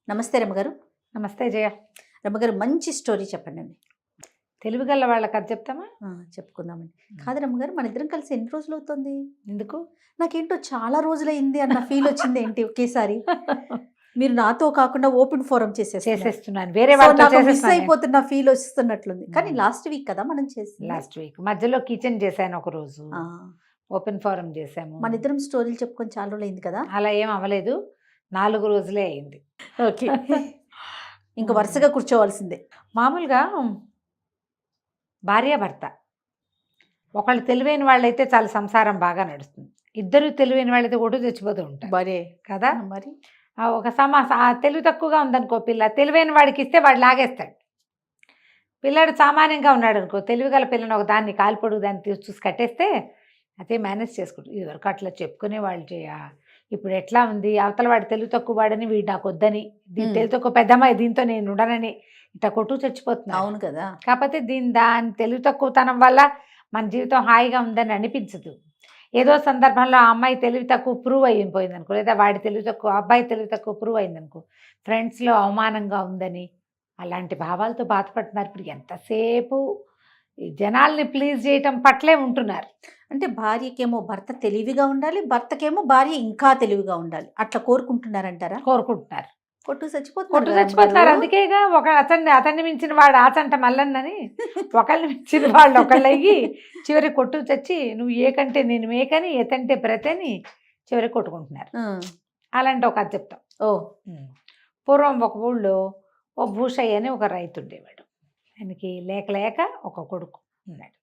నమస్తే రమ్మగారు. నమస్తే జయ. రమ్మగారు మంచి స్టోరీ చెప్పండి. తెలుగుగల వాళ్ళ కథ చెప్తామా? చెప్పుకుందామండి. కాదు రమ్మగారు, మన ఇద్దరం కలిసి ఎన్ని రోజులు అవుతుంది? ఎందుకు? నాకేంటో చాలా రోజులైంది అన్న ఫీల్ వచ్చింది ఏంటి ఒకేసారి. మీరు నాతో కాకుండా ఓపెన్ ఫోరం చేసేస్తున్నాను, వేరే వాళ్ళతో మిస్ అయిపోతున్న ఫీల్ వస్తున్నట్లుంది. కానీ లాస్ట్ వీక్ కదా మనం చేసి, లాస్ట్ వీక్ మధ్యలో కిచెన్ చేశాను, ఒక రోజు ఓపెన్ ఫోరం చేసాము. మన ఇద్దరం స్టోరీలు చెప్పుకొని చాలా రోజులు అయింది కదా. అలా ఏం అవ్వలేదు, 4 రోజులే అయింది. ఓకే. ఇంకా వరుసగా కూర్చోవలసిందే. మామూలుగా భార్యాభర్త ఒకళ్ళు తెలివైన వాళ్ళైతే చాలా సంసారం బాగా నడుస్తుంది. ఇద్దరు తెలివైన వాళ్ళైతే ఒకటి చచ్చిపోతూ ఉంటారు మరే కదా. మరి ఒక తెలివి తక్కువగా ఉందనుకో పిల్ల, తెలివైన వాడికి ఇస్తే వాడు లాగేస్తాడు. పిల్లాడు సామాన్యంగా ఉన్నాడు అనుకో, తెలివిగల పిల్లని ఒక దాన్ని కాలిపొడుగు దాన్ని చూసి కట్టేస్తే అదే మేనేజ్ చేసుకుంటాడు. ఇదివరకు అట్లా చెప్పుకునే వాళ్ళు ఇప్పుడు ఎట్లా ఉంది, అవతల వాడు తెలివి తక్కువ వాడని వీడు నాకు వద్దని, తెలివి తక్కువ పెద్దమ్మాయి దీంతో నేను ఉండనని ఇట్లా కొట్టు చచ్చిపోతున్నాను. అవును కదా. కాకపోతే దాని తెలివి తక్కువతనం వల్ల మన జీవితం హాయిగా ఉందని అనిపించదు. ఏదో సందర్భంలో ఆ అమ్మాయి తెలివి తక్కువ ప్రూవ్ అయిపోయింది అనుకో, లేదా వాడి తెలివి తక్కువ అబ్బాయి తెలివి తక్కువ ప్రూవ్ అయిందనుకో, ఫ్రెండ్స్లో అవమానంగా ఉందని అలాంటి భావాలతో బాధపడుతున్నారు. ఇప్పుడు ఎంతసేపు జనాల్ని ప్లీజ్ చేయటం పట్లే ఉంటున్నారు. అంటే భార్యకేమో భర్త తెలివిగా ఉండాలి, భర్తకేమో భార్య ఇంకా తెలివిగా ఉండాలి, అట్లా కోరుకుంటున్నారంటారా? కోరుకుంటున్నారు. కొట్టు చచ్చిపోతున్నారు. అందుకేగా అతన్ని మించిన వాడు ఆచంట మల్లన్నని, ఒకళ్ళని మించిన వాళ్ళు ఒకళ్ళు అయ్యి చివరి కొట్టు చచ్చి నువ్వు ఏకంటే నేను మేకని, ఎతంటే ప్రతని చివరి కొట్టుకుంటున్నారు. అలాంటి ఒక అది చెప్తాం. పూర్వం ఒక ఊళ్ళో ఓ భూషయ్య అని ఒక రైతు ఉండేవాడు. ఆయనకి లేక ఒక కొడుకు ఉన్నాడు.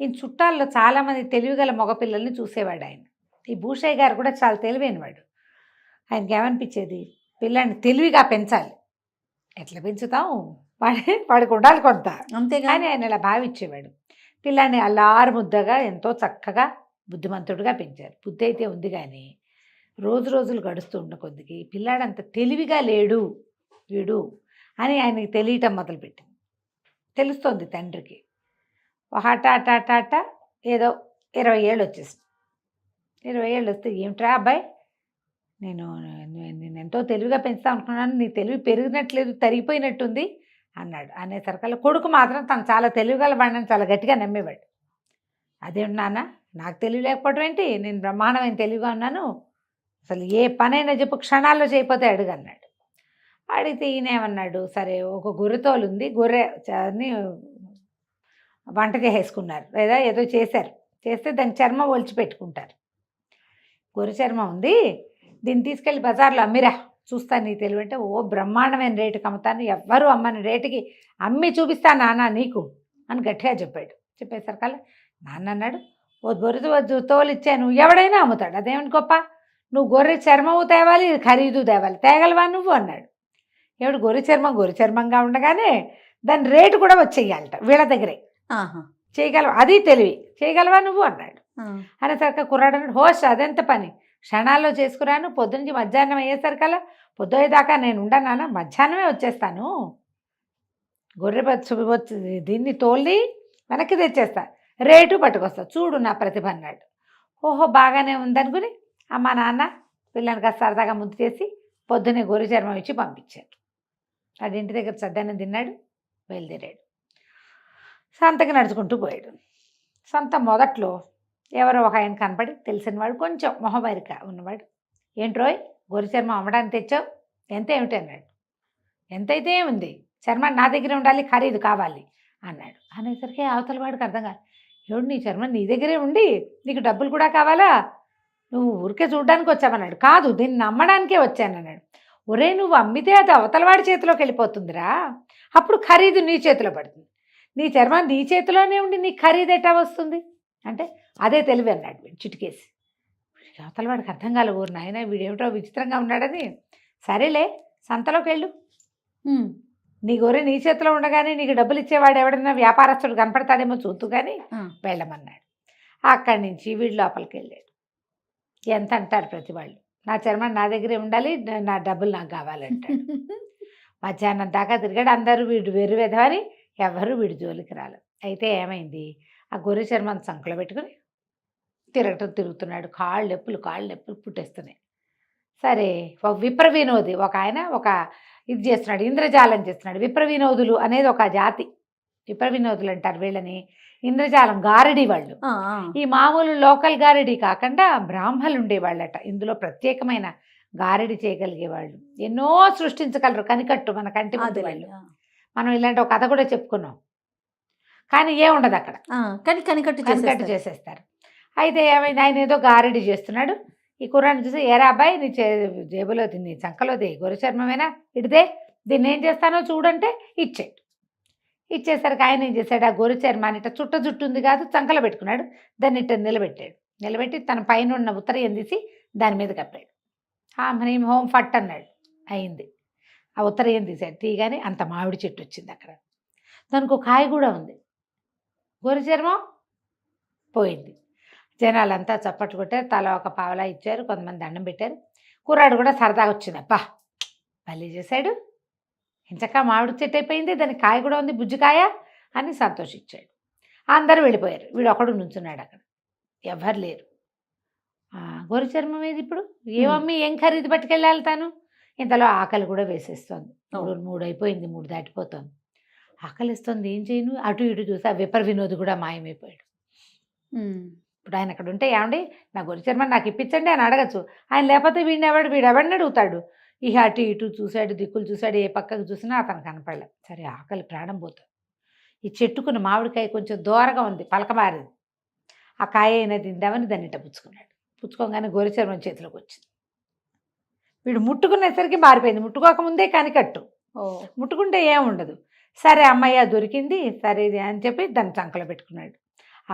ఈ చుట్టాల్లో చాలామంది తెలివిగల మగపిల్లల్ని చూసేవాడు ఆయన. ఈ భూషయ్య గారు కూడా చాలా తెలివైనవాడు. ఆయనకి ఏమనిపించేది, పిల్లాన్ని తెలివిగా పెంచాలి. ఎట్లా పెంచుతాం, వాడికి ఉండాలి కొంత, అంతేగాని ఆయన ఇలా భావించేవాడు. పిల్లాన్ని అల్లారు ముద్దగా ఎంతో చక్కగా బుద్ధిమంతుడిగా పెంచారు. బుద్ధి అయితే ఉంది, కానీ రోజులు గడుస్తూ ఉన్న కొద్దికి పిల్లాడంత తెలివిగా లేడు వీడు అని ఆయనకి తెలియటం మొదలుపెట్టింది. తెలుస్తోంది తండ్రికి. హఠాట ఏదో 20 ఏళ్ళు వచ్చేసింది. 20 ఏళ్ళు వస్తే, ఏమిట్రా అబ్బాయి, నేను ఎంతో తెలివిగా పెంచుతా అనుకున్నాను, నీ తెలివి పెరిగినట్లేదు, తరిగిపోయినట్టుంది అన్నాడు. అనేసరికల్లా కొడుకు మాత్రం తను చాలా తెలివిగల వాడిని చాలా గట్టిగా నమ్మేవాడు. అదేంటి నాన్న, నాకు తెలివి లేకపోవడం ఏంటి, నేను బ్రహ్మాండమైన తెలివిగా ఉన్నాను, అసలు ఏ పనైనా చెప్పు, క్షణాల్లో చేయకపోతే అడుగు అన్నాడు. అడిగితే ఈయనేమన్నాడు, సరే ఒక గొర్రెతోలు ఉంది, గొర్రెని వంట చేసేసుకున్నారు, లేదా ఏదో చేస్తే దాని చర్మం ఒలిచి పెట్టుకుంటారు. గొర్రె చర్మం ఉంది, దీన్ని తీసుకెళ్ళి బజార్లో అమ్మిరా, చూస్తాను నీ తెలివి అంటే, ఓ బ్రహ్మాండమైన రేటుకి అమ్ముతాను, ఎవ్వరూ అమ్మని రేటుకి అమ్మి చూపిస్తాను నాన్న నీకు అని గట్టిగా చెప్పాడు. చెప్పేసరికల్లా నాన్న అన్నాడు, ఓ గొర్రె తోలు ఇచ్చాను, ఎవడైనా అమ్ముతాడు, అదేమిటి గొప్ప, నువ్వు గొర్రె చర్మము తేవాలి, ఖరీదు తేవాలి, తేగలవా నువ్వు అన్నాడు. ఎవడు గొర్రె చర్మంగా ఉండగానే దాని రేటు కూడా వచ్చేయాలట వీళ్ళ దగ్గరే. చేయగలవా, అది తెలివి, చేయగలవా నువ్వు అన్నాడు. అనేసరికి కుర్రాడు అన్నాడు, హోష్ అదెంత పని, క్షణాల్లో చేసుకురాను, పొద్దునుంచి మధ్యాహ్నం అయ్యేసరికల్లా పొద్దుయ్యేదాకా నేను ఉండనానా, మధ్యాహ్నమే వచ్చేస్తాను, గొర్రె దీన్ని తోలి వెనక్కి తెచ్చేస్తా, రేటు పట్టుకొస్తా, చూడు నా ప్రతిభ అన్నాడు. ఓహో బాగానే ఉందనుకుని అమ్మ నాన్న పిల్లని సరదాగా ముద్దు చేసి పొద్దున్నే గొర్రె చర్మం ఇచ్చి పంపించారు. అది ఇంటి దగ్గర సద్దన్నం తిన్నాడు, బయలుదేరాడు. సంతకి నడుచుకుంటూ పోయాడు. సంత మొదట్లో ఎవరో ఒక ఆయన కనపడి, తెలిసినవాడు, కొంచెం మొహబరిక ఉన్నవాడు, ఏంట్రోయ్ గొర్రె చర్మం అమ్మడానికి తెచ్చావు, ఎంత ఏమిటి అన్నాడు. ఎంతైతే ఏముంది, చర్మం నా దగ్గరే ఉండాలి, ఖరీదు కావాలి అన్నాడు. అనేసరికి అవతల వాడికి అర్థం కాదు, ఎవడు నీ చర్మం నీ దగ్గరే ఉండి నీకు డబ్బులు కూడా కావాలా, నువ్వు ఊరికే చూడడానికి వచ్చావన్నాడు. కాదు, దీన్ని అమ్మడానికే వచ్చానన్నాడు. ఒరే నువ్వు అమ్మితే అది అవతలవాడి చేతిలోకి వెళ్ళిపోతుందిరా, అప్పుడు ఖరీదు నీ చేతిలో పడుతుంది, నీ చర్మం నీ చేతిలోనే ఉండి నీ ఖరీదు ఎట్టా వస్తుంది అంటే, అదే తెలివి అన్నాడు వీడు చిటికేసి. అవతలవాడికి అర్థం కాలే, ఊరు నాయన వీడేమిటో విచిత్రంగా ఉన్నాడని, సరేలే సంతలోకి వెళ్ళు, నీ గొర్రె నీ చేతిలో ఉండగానే నీకు డబ్బులు ఇచ్చేవాడు ఎవడన్నా వ్యాపారస్తుడు కనపడతాడేమో చూస్తూ కానీ వెళ్ళమన్నాడు. అక్కడి నుంచి వీడు లోపలికి వెళ్ళాడు. ఎంత అంటారు ప్రతి వాళ్ళు, నా చర్మం నా దగ్గరే ఉండాలి, నా డబ్బులు నాకు కావాలంటాడు. మధ్యాహ్నం దాకా తిరిగాడు, అందరూ వీడు వెర్రు వెధవని ఎవరు వీడి జోలికి రాలేదు. అయితే ఏమైంది, ఆ గొర్రె చర్మం సంకలో పెట్టుకుని తిరుగుతున్నాడు. కాళ్ళు నొప్పులు పుట్టేస్తున్నాయి. సరే ఒక విప్ర వినోది ఒక ఆయన ఒక ఇది చేస్తున్నాడు, ఇంద్రజాలం చేస్తున్నాడు. విప్ర వినోదులు అనేది ఒక జాతి, విప్ర వినోదులు అంటారు వీళ్ళని. ఇంద్రజాలం గారడి వాళ్ళు. ఈ మామూలు లోకల్ గారడి కాకుండా బ్రాహ్మలు ఉండేవాళ్ళట. ఇందులో ప్రత్యేకమైన గారడి చేయగలిగేవాళ్ళు, ఎన్నో సృష్టించగలరు. కనికట్టు మన కంటి ముందు వాళ్ళు. మనం ఇలాంటి ఒక కథ కూడా చెప్పుకున్నాం, కానీ ఏముండదు అక్కడ. కానీ కనికట్టు చేసేస్తారు. అయితే ఆయన ఏదో గారడి చేస్తున్నాడు. ఈ కుర్రాన్ని చూసి, ఏరా అబ్బాయి, నీ జేబులో నీ చంకలోది గొర్రె చర్మమేనా, ఇడితే దీన్ని ఏం చేస్తానో చూడంటే ఇచ్చాడు. ఇచ్చేసరికి ఆయన ఏం చేశాడు, ఆ గొర్రె చర్మాన్ని ఇట్ట జుట్టు ఉంది కాదు చంకలో పెట్టుకున్నాడు. దాన్ని ఇట్ట నిలబెట్టాడు. నిలబెట్టి తన పైన ఉన్న ఉత్తరీయం తీసి దాని మీద కప్పాడు. హ్రీం హోం ఫట్ అన్నాడు. అయింది. ఆ ఉత్తరీయం తీశాడు. తీయగానే అంత మామిడి చెట్టు వచ్చింది అక్కడ. దానికి ఒక కాయ కూడా ఉంది. గొర్రె చర్మం పోయింది. జనాలంతా చప్పట్లు కొట్టారు, తల ఒక పావలా ఇచ్చారు, కొంతమంది దండం పెట్టారు. కుర్రాడు కూడా సరదాగా వచ్చింది, అబ్బా భలే చేశాడు, ఇంచక్క మామిడి చెట్టు అయిపోయింది, దానికి కాయ కూడా ఉంది, బుజ్జికాయ అని సంతోషించాడు. అందరూ వెళ్ళిపోయారు. వీడు ఒకడు నుంచున్నాడు అక్కడ, ఎవ్వరు లేరు. గొర్రె చర్మం ఏది ఇప్పుడు, ఏమమ్మీ ఏం ఖరీదు పట్టుకెళ్ళాలి తాను. ఇంతలో ఆకలి కూడా వేసేస్తుంది. 3 అయిపోయింది, 3 దాటిపోతుంది. ఆకలి ఇస్తుంది, ఏం చేయను. అటు ఇటు చూసి ఆ విపర వినోద్ కూడా మాయమైపోయాడు. ఇప్పుడు ఆయన అక్కడ ఉంటే, ఏమండి నా గొర్రె చర్మం నాకు ఇప్పించండి అని అడగచ్చు. ఆయన లేకపోతే వీడెవడిని అడుగుతాడు. ఇక అటు ఇటు చూశాడు, దిక్కులు చూశాడు, ఏ పక్కకు చూసినా అతను కనపడలేదు. సరే ఆకలి ప్రాణం పోతుంది. ఈ చెట్టుకున్న మామిడికాయ కొంచెం దూరంగా ఉంది, పలకమారింది. ఆ కాయ అయినా తిందామని దాన్ని ఇట్ట పుచ్చుకున్నాడు. పుచ్చుకోగానే గొర్రె చర్మం చేతిలోకి వచ్చింది. వీడు ముట్టుకునేసరికి మారిపోయింది. ముట్టుకోకముందే కనికట్టు, ముట్టుకుంటే ఏముండదు. సరే అమ్మయ్య దొరికింది, సరే అని చెప్పి దాన్ని చంకలో పెట్టుకున్నాడు.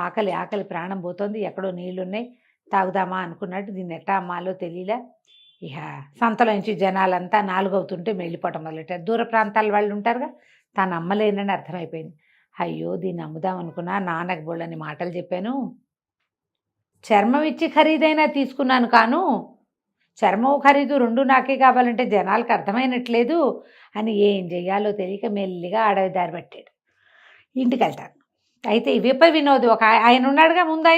ఆకలి ప్రాణం పోతుంది. ఎక్కడో నీళ్లున్నాయి, తాగుదామా అనుకున్నాడు. దీన్ని ఎట్టా అమ్మాలో తెలియలే. ఇక సంతలో నుంచి జనాలంతా 4 అవుతుంటే వెళ్ళిపోవటం మొదలెట్టారు. దూర ప్రాంతాల వాళ్ళు ఉంటారుగా, తాను అమ్మలేనని అర్థమైపోయింది. అయ్యో దీన్ని అమ్ముదాం అనుకున్నా, నాన్నకు బోళ్ళని మాటలు చెప్పాను, చర్మం ఇచ్చి ఖరీదైనా తీసుకున్నాను కాను, చర్మం ఖరీదు 2 నాకే కావాలంటే జనాలకు అర్థమైనట్లేదు అని ఏం చెయ్యాలో తెలియక మెల్లిగా అడవి దారి పట్టాడు. ఇంటికి వెళ్తాను. అయితే విప వినోద్ ఒక ఆయన ఉన్నాడుగా ముందు,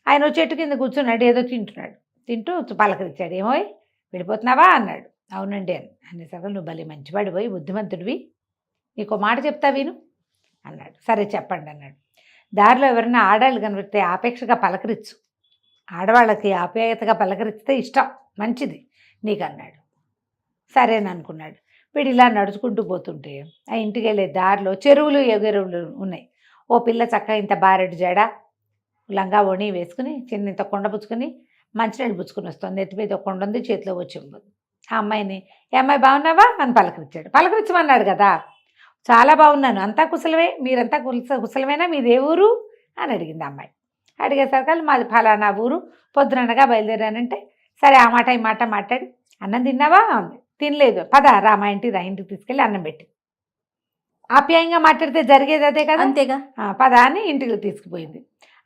ఆయన చెట్టు కింద కూర్చున్నాడు, ఏదో తింటూ పలకరించాడు. ఏమోయ్ వెళ్ళిపోతున్నావా అన్నాడు. అవునండి అనేసరికి, నువ్వు భలే మంచివాడు పోయి బుద్ధిమంతుడివి, నీకు మాట చెప్తా విను అన్నాడు. సరే చెప్పండి అన్నాడు. దారిలో ఎవరైనా ఆడాళ్ళు కనిపిస్తే ఆపేక్షగా పలకరించు, ఆడవాళ్ళకి ఆప్యాయతగా పలకరిస్తే ఇష్టం, మంచిది నీకు అన్నాడు. సరేననుకున్నాడు. వీడు ఇలా నడుచుకుంటూ పోతుంటే ఆ ఇంటికి వెళ్ళే దారిలో చెరువులు ఎగురువులు ఉన్నాయి. ఓ పిల్ల చక్కగా ఇంత బారెడు జడ, లంగా ఓణి వేసుకుని, చిన్న ఇంత కొండ పుచ్చుకొని మంచినీళ్ళు పుచ్చుకుని వస్తుంది. ఎత్తి మీద కొండ ఉంది, చేతిలో వచ్చి ఆ అమ్మాయిని, ఏ అమ్మాయి బాగున్నావా అని పలకరించాడు. పలకరించమన్నాడు కదా. చాలా బాగున్నాను, అంతా కుశలమే, మీరంతా కుశలమేనా, మీది ఏ ఊరు అని అడిగింది అమ్మాయి. అడిగేసరికి మాది ఫలానా ఊరు, పొద్దుననగా బయలుదేరానంటే, సరే ఆ మాట ఈ మాట మాట్లాడి, అన్నం తిన్నావా అంది. తినలేదు. పద రా మా ఇంటికి తీసుకెళ్ళి అన్నం పెట్టి, ఆప్యాయంగా మాట్లాడితే జరిగేది అదే కదా, అంతేగా. పద అని ఇంటికి తీసుకుపోయింది.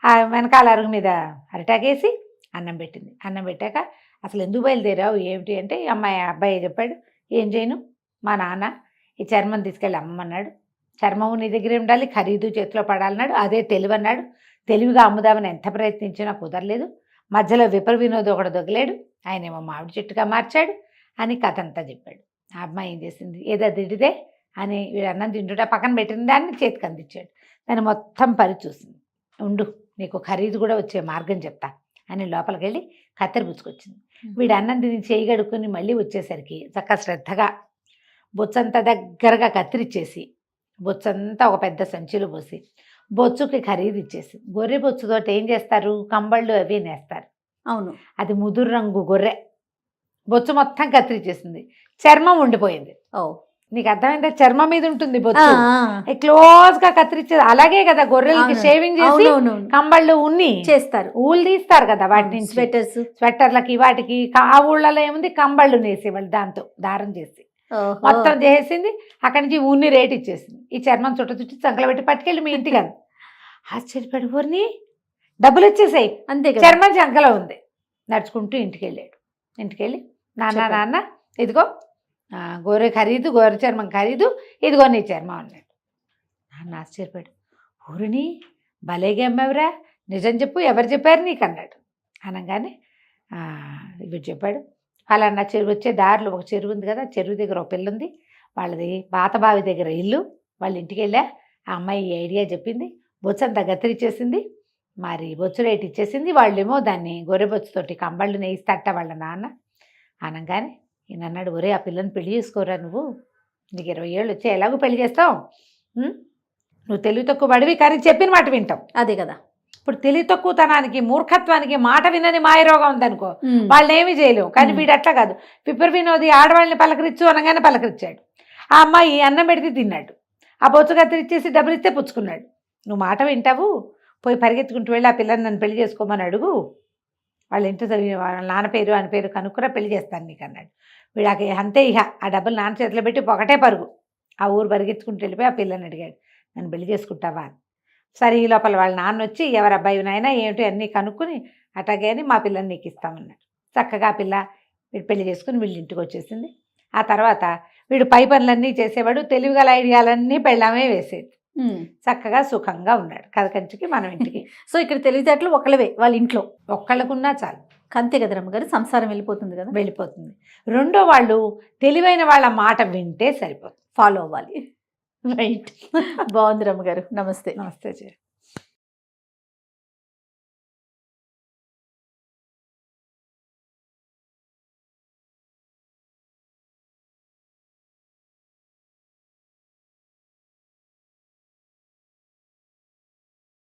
ఆ వెనకాల అరుగు మీద అరిటాకేసి అన్నం పెట్టింది. అన్నం పెట్టాక, అసలు ఎందుకు బయలుదేరావు ఏమిటి అంటే, అబ్బాయి చెప్పాడు, ఏం చేయను, మా నాన్న ఈ చర్మం తీసుకెళ్ళి అమ్మన్నాడు, చర్మము నీ దగ్గరే ఉండాలి, ఖరీదు చేతిలో పడాలన్నాడు, అదే తెలివి అన్నాడు. తెలివిగా అమ్ముదామని ఎంత ప్రయత్నించినా కుదరలేదు. మధ్యలో విపర వినోద్ ఒకడు దొగలేడు, ఆయనేమో మామిడి చెట్టుగా మార్చాడు అని కథ అంతా చెప్పాడు. ఆ అమ్మాయి ఏం చేసింది, ఏదో తిడితే అని వీడు అన్నం తింటుంటే పక్కన పెట్టిన దాన్ని చేతికి అందించాడు. దాన్ని మొత్తం చూసింది. ఉండు నీకు ఖరీదు కూడా వచ్చే మార్గం చెప్తా అని లోపలికి వెళ్ళి కత్తెర పుచ్చుకొచ్చింది. వీడు అన్నం తిని చేయగడుకుని మళ్ళీ వచ్చేసరికి చక్కగా శ్రద్ధగా బొచ్చంతా దగ్గరగా కత్తిరిచ్చేసి, బొచ్చంతా ఒక పెద్ద సంచిలో పోసి బొచ్చుకి ఖరీదు ఇచ్చేసి, గొర్రె బొచ్చుతోటి ఏం చేస్తారు, కంబళ్ళు అవి నేస్తారు. అవును, అది ముదురు రంగు గొర్రె. బొచ్చు మొత్తం కత్తిరిచ్చేసింది, చర్మం ఉండిపోయింది. నీకు అర్థమైందా, చర్మం మీద ఉంటుంది బొచ్చు, క్లోజ్ గా కత్తిరించేది. అలాగే కదా గొర్రెలకి షేవింగ్ చేసి కంబళ్ళు ఉన్ని చేస్తారు, ఊళ్ళు తీస్తారు కదా వాటి నుంచి, స్వెటర్లకి వాటికి. ఆ ఊళ్ళలో ఏముంది, కంబళ్ళు నేసేవాళ్ళు, దాంతో దారం చేసి మొత్తం చేసింది. అక్కడి నుంచి ఉన్ని రేట్ ఇచ్చేసింది. ఈ చర్మం చుట్టి చంకలు పెట్టి పట్టుకెళ్ళి మీ ఇంటికి అది. ఆశ్చర్యపడిపోని డబ్బులు ఇచ్చేసాయి, అంతే, చర్మం చంకలో ఉంది. నడుచుకుంటూ ఇంటికి వెళ్ళాడు. ఇంటికి వెళ్ళి, నాన్న ఇదిగో గొర్రె చర్మం ఖరీదు, ఇదిగో నీ చర్మం అన్నాడు. నాన్న ఆశ్చర్యపడు, ఊరిని భలేగా అమ్మావురా, నిజం చెప్పు, ఎవరు చెప్పారు నీకు అన్నాడు. అనగానే వీడు చెప్పాడు, పలానా చెరువు వచ్చే దారిలో ఒక చెరువు ఉంది కదా, చెరువు దగ్గర ఒక పిల్ల ఉంది, వాళ్ళది పాతబావి దగ్గర ఇల్లు, వాళ్ళ ఇంటికి వెళ్ళా. ఆ అమ్మాయి ఈ ఐడియా చెప్పింది, బొచ్చంతా గత్తిరిచ్చేసింది, మరి బొచ్చు రేటు ఇచ్చేసింది. వాళ్ళేమో దాన్ని గొర్రెబొచ్చుతోటి కంబళ్ళు నేయిస్తట వాళ్ళ నాన్న. అనగానే ఈయన అన్నాడు, ఒరే ఆ పిల్లని పెళ్లి చేసుకోరా, నువ్వు నీకు 20 ఏళ్ళు వచ్చే ఎలాగో పెళ్లి చేస్తావు, నువ్వు తెలివి తక్కువ పడివి కానీ చెప్పిన మాట వింటావు. అదే కదా. ఇప్పుడు తెలివి తక్కువతనానికి మూర్ఖత్వానికి మాట వినని మాయరోగం ఉందనుకో, వాళ్ళని ఏమీ చేయలేవు. కానీ వీడు అట్లా కాదు, పిప్పర్ వినోది ఆడవాళ్ళని పలకరించు అనగానే పలకరించాడు. ఆ అమ్మాయి అన్నం పెడితే తిన్నాడు, ఆ బొచ్చు కత్తిరిచ్చేసి డబ్బులు ఇస్తే పుచ్చుకున్నాడు. నువ్వు మాట వింటావు, పోయి పరిగెత్తుకుంటూ వెళ్ళి ఆ పిల్లని నన్ను పెళ్లి చేసుకోమని అడుగు, వాళ్ళ ఇంటి వాళ్ళ నాన్న పేరు అని పేరు కనుక్కురా, పెళ్లి చేస్తాను నీకు అన్నాడు. వీళ్ళకి అంతే, ఇక ఆ డబ్బులు నాన్న చేతిలో పెట్టి ఒకటే పరుగు ఆ ఊరు పరిగెత్తుకుంటూ వెళ్ళిపోయి ఆ పిల్లని అడిగాడు, నన్ను పెళ్లి చేసుకుంటావా అని. సరే ఈ లోపల వాళ్ళ నాన్న వచ్చి, ఎవరు అబ్బాయి నాయనా ఏమిటి అన్నీ కనుక్కుని, అట్లాగే అని మా పిల్లని నీకు ఇస్తామన్నాడు. చక్కగా ఆ పిల్ల వీడు పెళ్లి చేసుకుని వీళ్ళ ఇంటికి వచ్చేసింది. ఆ తర్వాత వీడు పై పనులన్నీ చేసేవాడు, తెలివిగల ఐడియాలన్నీ పెళ్ళామే వేసేది. చక్కగా సుఖంగా ఉన్నాడు. కథ కంచికి మనం ఇంటికి. సో ఇక్కడ తెలివితేటలు ఒకళ్ళవే వాళ్ళ ఇంట్లో, ఒక్కళ్ళకున్నా చాలు, అంతే కదా రమ్మగారు, సంసారం వెళ్ళిపోతుంది కదా. వెళ్ళిపోతుంది. రెండో వాళ్ళు తెలివైన వాళ్ళ మాట వింటే సరిపోతుంది, ఫాలో అవ్వాలి. రైట్. బాగుంది రమ్మగారు. నమస్తే. నమస్తే.